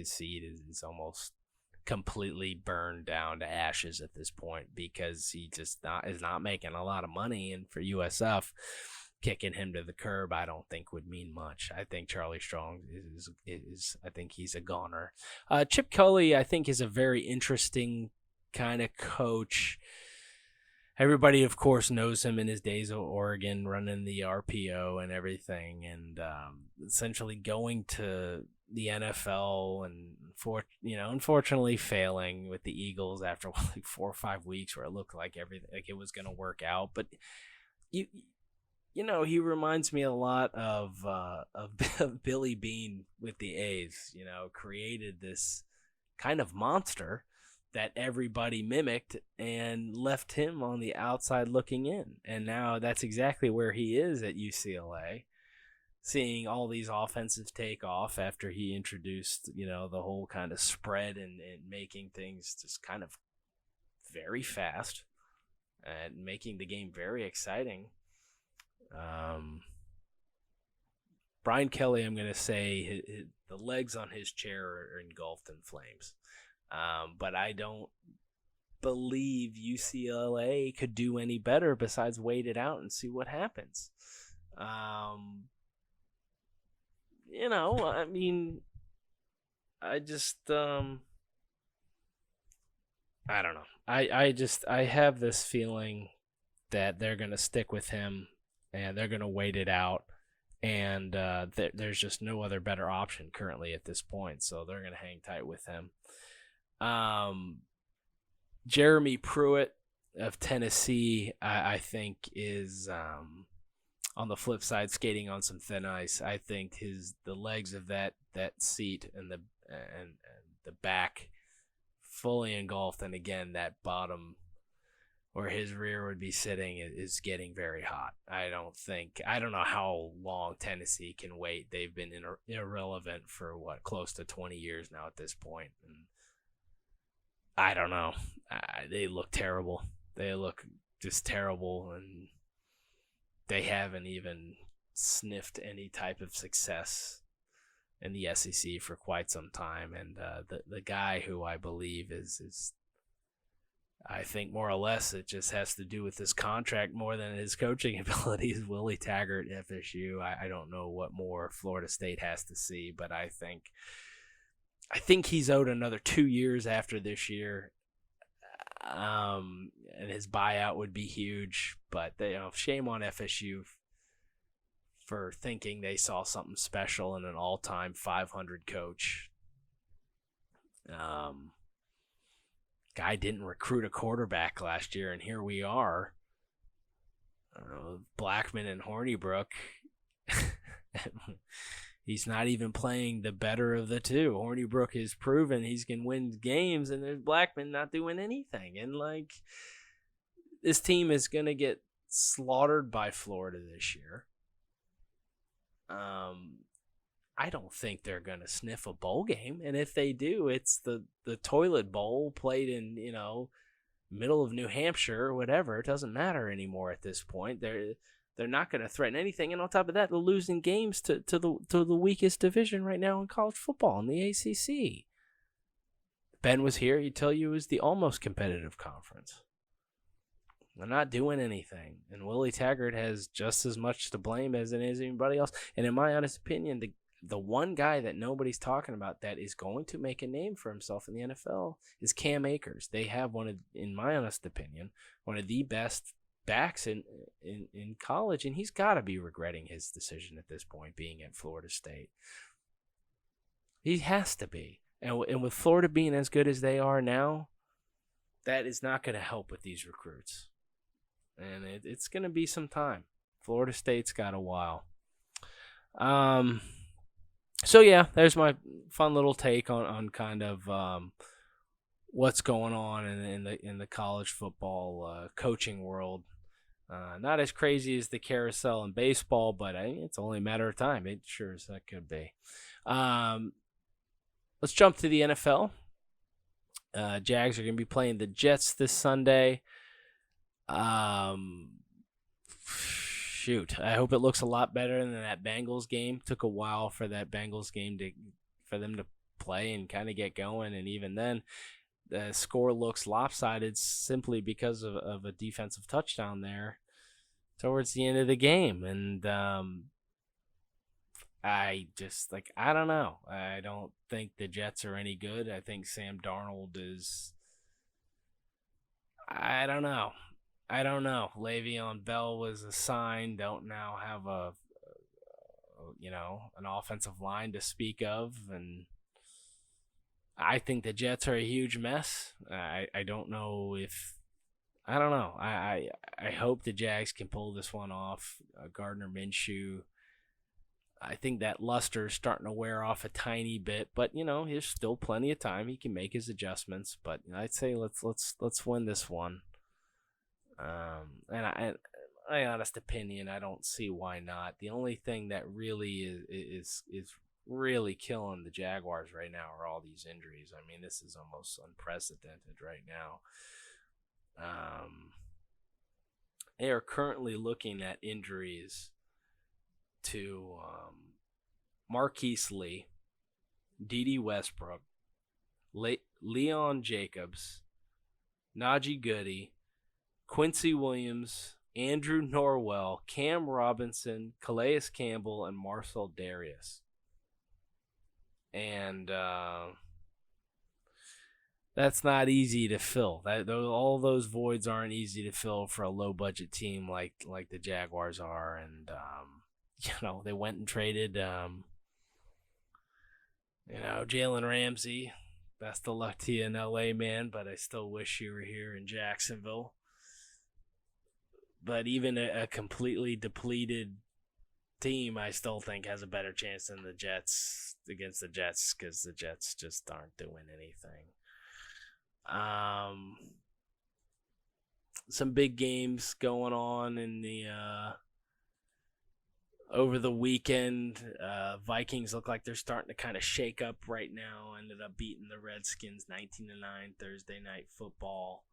seat is almost completely burned down to ashes at this point, because he just is not making a lot of money, and for USF, kicking him to the curb, I don't think would mean much. I think Charlie Strong is I think he's a goner. Chip Kelly, I think, is a very interesting kind of coach. Everybody, of course, knows him in his days at Oregon, running the RPO and everything, and essentially going to the NFL and unfortunately failing with the Eagles after like 4 or 5 weeks, where it looked like everything like it was going to work out. But he reminds me a lot of Billy Beane with the A's. Created this kind of monster that everybody mimicked and left him on the outside looking in. And now that's exactly where he is at UCLA, seeing all these offensive take off after he introduced, the whole kind of spread and making things just kind of very fast and making the game very exciting. Brian Kelly, I'm going to say the legs on his chair are engulfed in flames. But I don't believe UCLA could do any better besides wait it out and see what happens. I just, I don't know. I have this feeling that they're going to stick with him and they're going to wait it out. And there's just no other better option currently at this point. So they're going to hang tight with him. Jeremy Pruitt of Tennessee, I think, is on the flip side skating on some thin ice. I think the legs of that seat and the back fully engulfed, and again that bottom where his rear would be sitting is getting very hot. I don't know how long Tennessee can wait. They've been irrelevant for close to 20 years now at this point. And I don't know. They look terrible. They look just terrible, and they haven't even sniffed any type of success in the SEC for quite some time. And the guy who I believe is I think more or less it just has to do with his contract more than his coaching abilities. Willie Taggart, FSU. I don't know what more Florida State has to see, but I think he's owed another 2 years after this year. And his buyout would be huge, but shame on FSU for thinking they saw something special in an all-time 500 coach. Guy didn't recruit a quarterback last year, and here we are. Blackman and Hornibrook. He's not even playing the better of the two. Hornibrook has proven he can win games, and there's Blackman not doing anything. And, this team is going to get slaughtered by Florida this year. I don't think they're going to sniff a bowl game. And if they do, it's the toilet bowl played in, middle of New Hampshire or whatever. It doesn't matter anymore at this point. They're not going to threaten anything. And on top of that, they're losing games to the weakest division right now in college football, in the ACC. Ben was here. He'd tell you it was the almost competitive conference. They're not doing anything. And Willie Taggart has just as much to blame as anybody else. And in my honest opinion, the one guy that nobody's talking about that is going to make a name for himself in the NFL is Cam Akers. They have in my honest opinion, one of the best backs in college, and he's got to be regretting his decision at this point, being at Florida State. He has to be. And with Florida being as good as they are now, that is not going to help with these recruits. And it's going to be some time. Florida State's got a while. So yeah, there's my fun little take on kind of what's going on in the college football coaching world. Not as crazy as the carousel in baseball, but it's only a matter of time. It sure as that could be. Let's jump to the NFL. Jags are going to be playing the Jets this Sunday. Shoot, I hope it looks a lot better than that Bengals game. Took a while for that Bengals game for them to play and kind of get going, and even then, the score looks lopsided simply because of a defensive touchdown there towards the end of the game. And I don't know. I don't think the Jets are any good. I think Sam Darnold is. I don't know. Le'Veon Bell was assigned. Don't now have an offensive line to speak of, and I think the Jets are a huge mess. I don't know. I hope the Jags can pull this one off. Gardner Minshew. I think that luster is starting to wear off a tiny bit, but there's still plenty of time. He can make his adjustments, but I'd say let's win this one. And my honest opinion, I don't see why not. The only thing that really is really killing the Jaguars right now are all these injuries. I mean, this is almost unprecedented right now. They are currently looking at injuries to Marquise Lee, Dede Westbrook, Leon Jacobs, Najee Goody, Quincy Williams, Andrew Norwell, Cam Robinson, Calais Campbell, and Marcel Darius. And that's not easy to fill. All those voids aren't easy to fill for a low-budget team like the Jaguars are. And, they went and traded, Jalen Ramsey. Best of luck to you in L.A., man, but I still wish you were here in Jacksonville. But even a completely depleted team, I still think has a better chance than the Jets against the Jets, because the Jets just aren't doing anything. Some big games going on in the over the weekend. Vikings look like they're starting to kind of shake up right now. Ended up beating the Redskins 19-9 Thursday Night Football.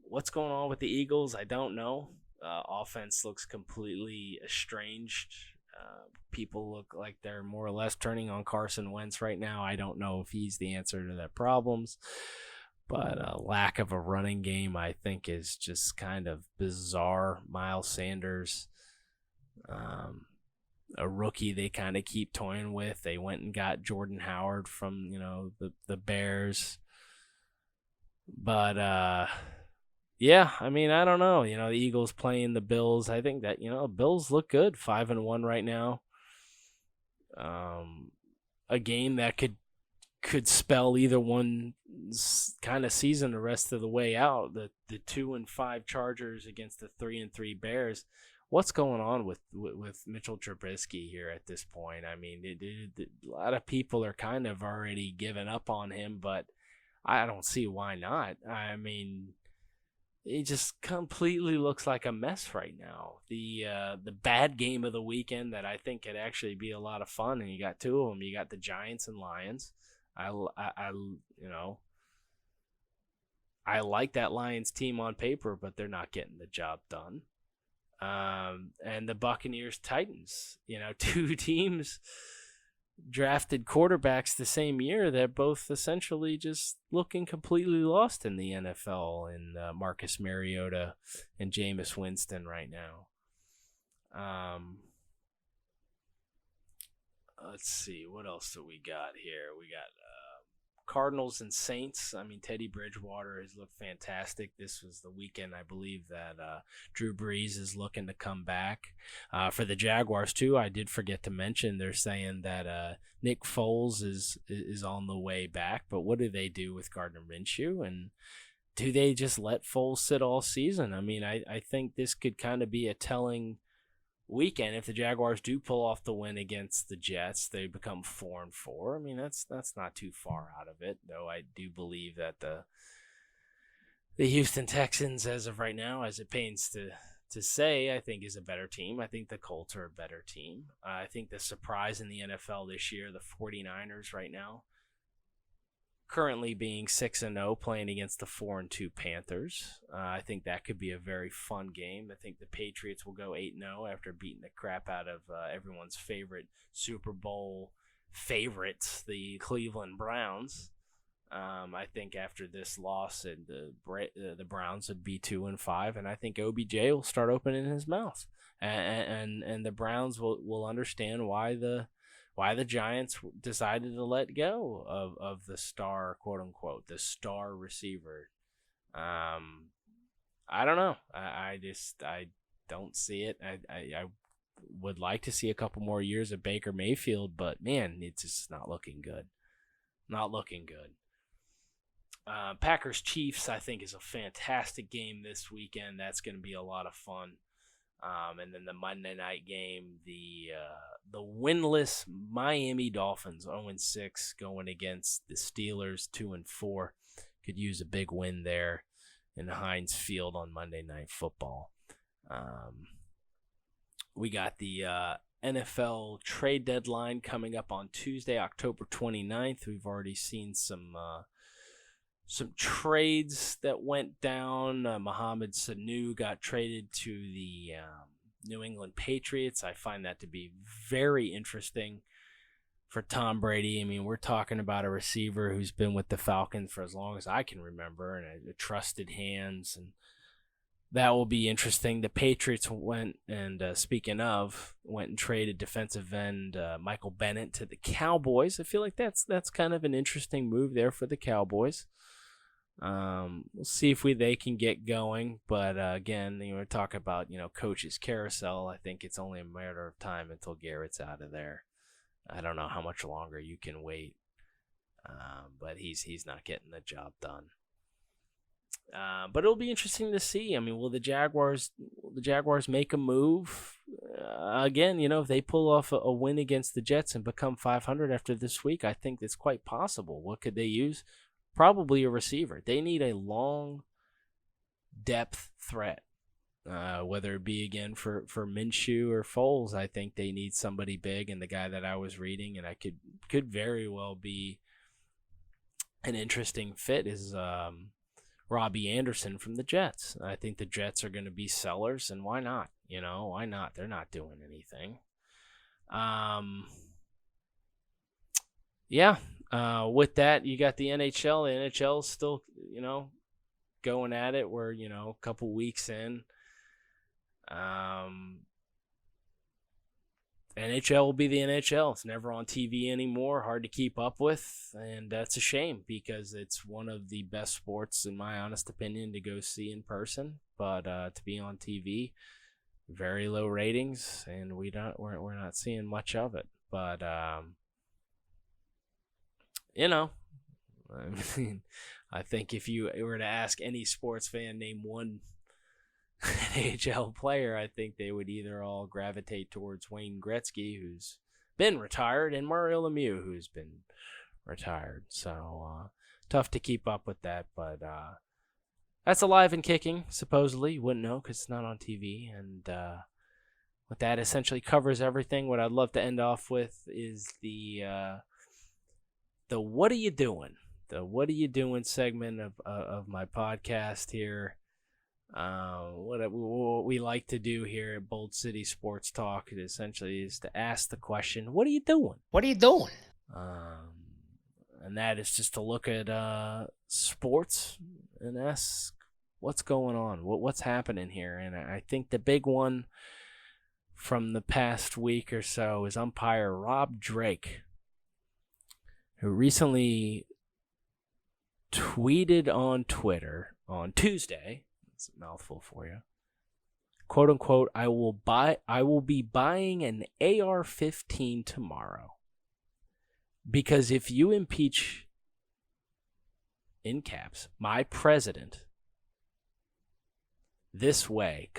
What's going on with the Eagles? I don't know. Offense looks completely estranged. People look like they're more or less turning on Carson Wentz right now. I don't know if he's the answer to their problems, but lack of a running game, I think, is just kind of bizarre. Miles Sanders, a rookie they kind of keep toying with. They went and got Jordan Howard from the Bears, but yeah, I mean, I don't know. The Eagles playing the Bills. I think that Bills look good, 5-1 right now. A game that could spell either one's kind of season the rest of the way out. The 2-5 Chargers against the 3-3 Bears. What's going on with Mitchell Trubisky here at this point? I mean, a lot of people are kind of already giving up on him, but I don't see why not. I mean, he just completely looks like a mess right now. The bad game of the weekend that I think could actually be a lot of fun, and you got two of them. You got the Giants and Lions. I like that Lions team on paper, but they're not getting the job done. And the Buccaneers Titans. Two teams drafted quarterbacks the same year that both essentially just looking completely lost in the NFL, in Marcus Mariota and Jameis Winston right now. Let's see, what else do we got here? We got Cardinals and Saints. I mean, Teddy Bridgewater has looked fantastic. This was the weekend, I believe, that Drew Brees is looking to come back. For the Jaguars, too, I did forget to mention, they're saying that Nick Foles is on the way back. But what do they do with Gardner Minshew? And do they just let Foles sit all season? I mean, I think this could kind of be a telling weekend. If the Jaguars do pull off the win against the Jets, they become 4-4. I mean, that's not too far out of it, though. I do believe that the Houston Texans, as of right now, as it pains to say, I think is a better team. I think the Colts are a better team. I think the surprise in the NFL this year, the 49ers right now, currently being 6-0, playing against the 4-2 Panthers. I think that could be a very fun game. I think the Patriots will go 8-0 after beating the crap out of everyone's favorite Super Bowl favorites, the Cleveland Browns. I think after this loss, the Browns would be 2-5, and I think OBJ will start opening his mouth, and the Browns will understand why the Giants decided to let go of the star, quote unquote, the star receiver. I don't know. I don't see it. I would like to see a couple more years of Baker Mayfield, but man, it's just not looking good. Not looking good. Packers Chiefs, I think, is a fantastic game this weekend. That's going to be a lot of fun. And then the Monday night game, the winless Miami Dolphins, 0-6, going against the Steelers, 2-4. Could use a big win there in Heinz Field on Monday Night Football. We got the NFL trade deadline coming up on Tuesday, October 29th. We've already seen some trades that went down. Mohamed Sanu got traded to the New England Patriots. I find that to be very interesting for Tom Brady. I mean, we're talking about a receiver who's been with the Falcons for as long as I can remember, and a trusted hands, and that will be interesting. The Patriots went and, speaking of, went and traded defensive end Michael Bennett to the Cowboys. I feel like that's kind of an interesting move there for the Cowboys. We'll see if they can get going, but again, we're talking about coaches carousel. I think it's only a matter of time until Garrett's out of there. I don't know how much longer you can wait, but he's not getting the job done. But it'll be interesting to see. I mean, will the Jaguars make a move? Again, if they pull off a win against the Jets and become 500 after this week, I think it's quite possible. What could they use? Probably a receiver. They need a long depth threat, whether it be again for Minshew or Foles. I think they need somebody big, and the guy that I was reading, and I could very well be an interesting fit, is Robbie Anderson from the Jets. I think the Jets are going to be sellers, and why not? Why not? They're not doing anything. Yeah. With that, you got the NHL. The NHL is still, going at it. We're, a couple weeks in. NHL will be the NHL. It's never on TV anymore. Hard to keep up with, and that's a shame because it's one of the best sports, in my honest opinion, to go see in person. But to be on TV, very low ratings, and we're not seeing much of it. But I think if you were to ask any sports fan, name one NHL player, I think they would either all gravitate towards Wayne Gretzky, who's been retired, and Mario Lemieux, who's been retired. So tough to keep up with that, but that's alive and kicking, supposedly. You wouldn't know because it's not on TV. And with that, essentially covers everything. What I'd love to end off with is the What Are You Doing? The What Are You Doing segment of my podcast here. What we like to do here at Bold City Sports Talk essentially is to ask the question, what are you doing? What are you doing? And that is just to look at sports and ask what's going on, what's happening here. And I think the big one from the past week or so is umpire Rob Drake, who recently tweeted on Twitter on Tuesday. It's a mouthful for you. "Quote unquote, I will be buying an AR-15 tomorrow. Because if you impeach," in caps, "my president this way,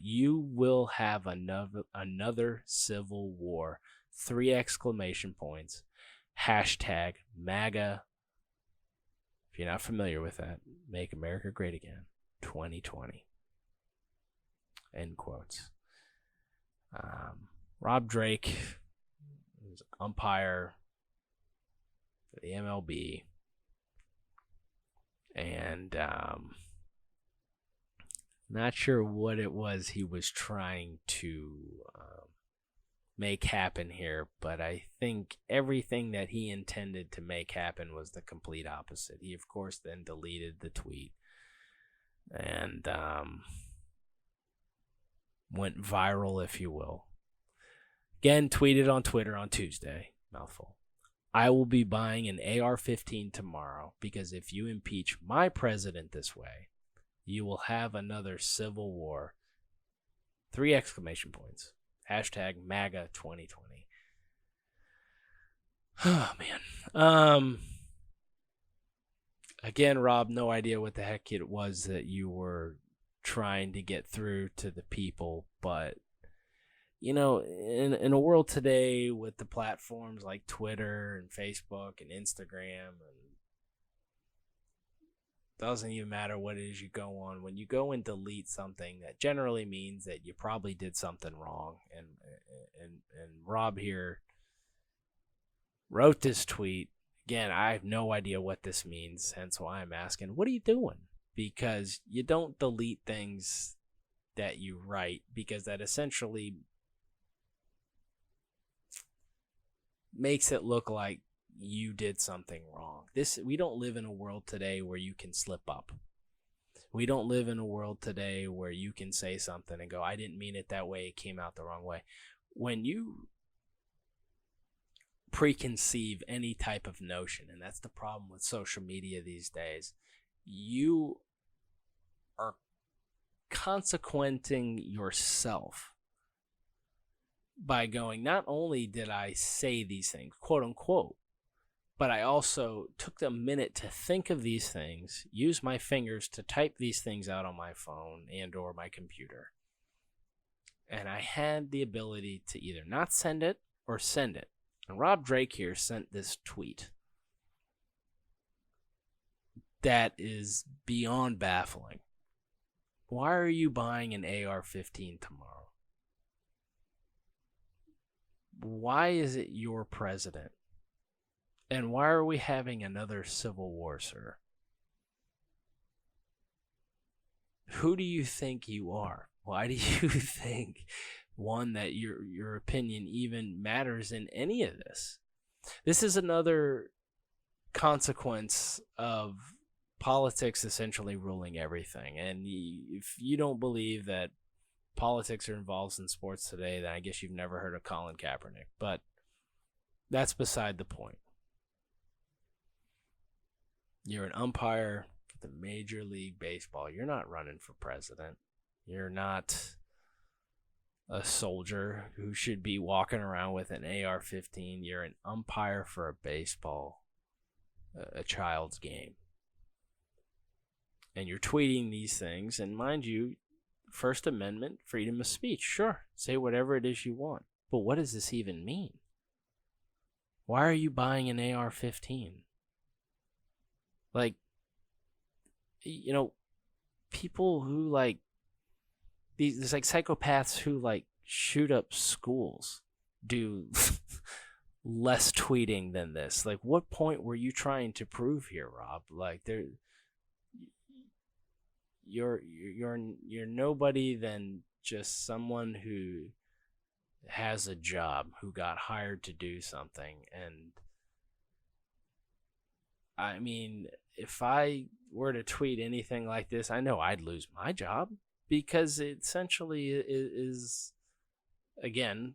you will have another civil war. 3 exclamation points. Hashtag MAGA." If you're not familiar with that, Make America Great Again 2020. End quotes. Rob Drake is umpire for the MLB. And not sure what it was he was trying to make happen here, but I think everything that he intended to make happen was the complete opposite. He, of course, then deleted the tweet and went viral, if you will. Again, tweeted on Twitter on Tuesday, mouthful, "I will be buying an AR-15 tomorrow because if you impeach my president this way, you will have another civil war. 3 exclamation points. Hashtag MAGA 2020. Oh, man. Again, Rob, no idea what the heck it was that you were trying to get through to the people. But, in a world today with the platforms like Twitter and Facebook and Instagram, and doesn't even matter what it is you go on, when you go and delete something, that generally means that you probably did something wrong. And Rob here wrote this tweet. Again, I have no idea what this means, hence why I'm asking, what are you doing? Because you don't delete things that you write, because that essentially makes it look like you did something wrong. We don't live in a world today where you can slip up. We don't live in a world today where you can say something and go, I didn't mean it that way, it came out the wrong way. When you preconceive any type of notion, and that's the problem with social media these days, you are consequenting yourself by going, not only did I say these things, quote unquote, but I also took a minute to think of these things, use my fingers to type these things out on my phone and or my computer. And I had the ability to either not send it or send it. And Rob Drake here sent this tweet that is beyond baffling. Why are you buying an AR-15 tomorrow? Why is it your president? And why are we having another civil war, sir? Who do you think you are? Why do you think, one, that your opinion even matters in any of this? This is another consequence of politics essentially ruling everything. And if you don't believe that politics are involved in sports today, then I guess you've never heard of Colin Kaepernick. But that's beside the point. You're an umpire for the Major League Baseball. You're not running for president. You're not a soldier who should be walking around with an AR-15. You're an umpire for a baseball, a child's game. And you're tweeting these things. And mind you, First Amendment, freedom of speech. Sure, say whatever it is you want. But what does this even mean? Why are you buying an AR-15? Like, people who there's psychopaths who shoot up schools do less tweeting than this. Like, what point were you trying to prove here, Rob? You're nobody than just someone who has a job, who got hired to do something. And I mean, if I were to tweet anything like this, I know I'd lose my job, because it essentially is, again,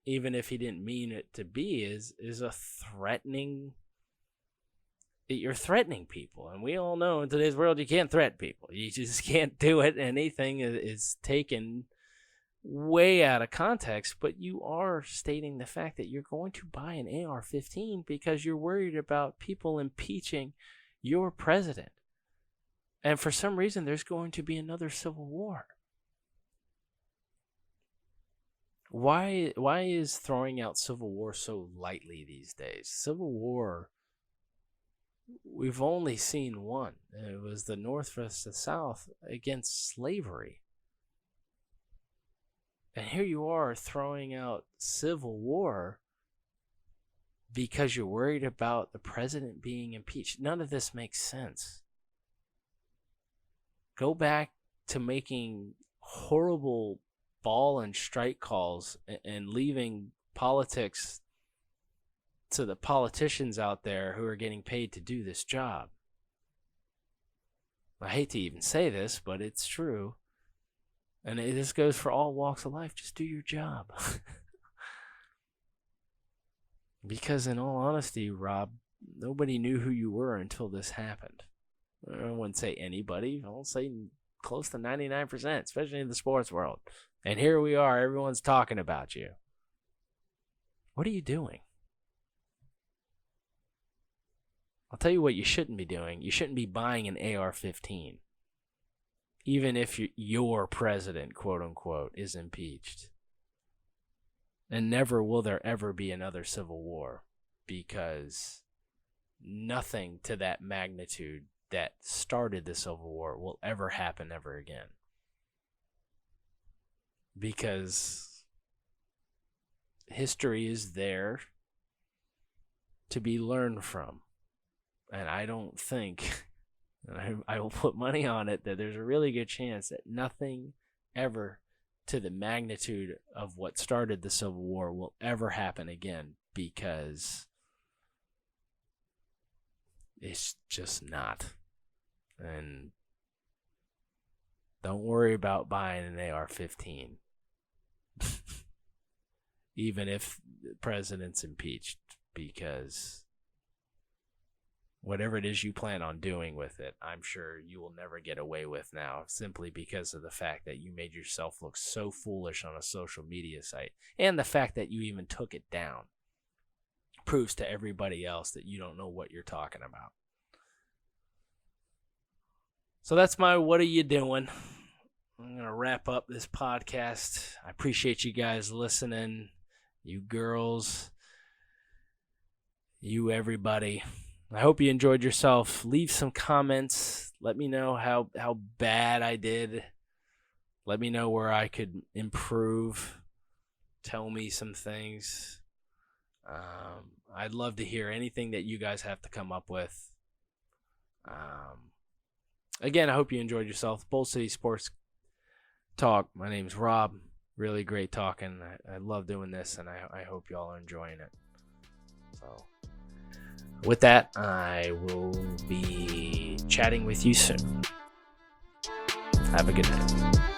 even if he didn't mean it to be, is a threatening. You're threatening people, and we all know in today's world you can't threaten people. You just can't do it. Anything is taken way out of context, but you are stating the fact that you're going to buy an AR-15 because you're worried about people impeaching your president. And for some reason, there's going to be another civil war. Why is throwing out civil war so lightly these days? Civil war, we've only seen one. It was the North versus the South against slavery. And here you are throwing out civil war because you're worried about the president being impeached. None of this makes sense. Go back to making horrible ball and strike calls and leaving politics to the politicians out there who are getting paid to do this job. I hate to even say this, but it's true. And this goes for all walks of life. Just do your job. Because in all honesty, Rob, nobody knew who you were until this happened. I wouldn't say anybody. I'll say close to 99%, especially in the sports world. And here we are. Everyone's talking about you. What are you doing? I'll tell you what you shouldn't be doing. You shouldn't be buying an AR-15. even if your president, quote unquote, is impeached. And never will there ever be another civil war, because nothing to that magnitude that started the Civil War will ever happen ever again. Because history is there to be learned from. And I don't think, and I will put money on it, that there's a really good chance that nothing ever to the magnitude of what started the Civil War will ever happen again, because it's just not. And don't worry about buying an AR-15, even if the president's impeached, because whatever it is you plan on doing with it, I'm sure you will never get away with now, simply because of the fact that you made yourself look so foolish on a social media site. And the fact that you even took it down proves to everybody else that you don't know what you're talking about. So that's my what are you doing? I'm going to wrap up this podcast. I appreciate you guys listening. You girls, you everybody. I hope you enjoyed yourself. Leave some comments. Let me know how bad I did. Let me know where I could improve. Tell me some things. I'd love to hear anything that you guys have to come up with. Again, I hope you enjoyed yourself. Bull City Sports Talk. My name's Rob. Really great talking. I love doing this, and I hope y'all are enjoying it. So, with that, I will be chatting with you soon. Have a good night.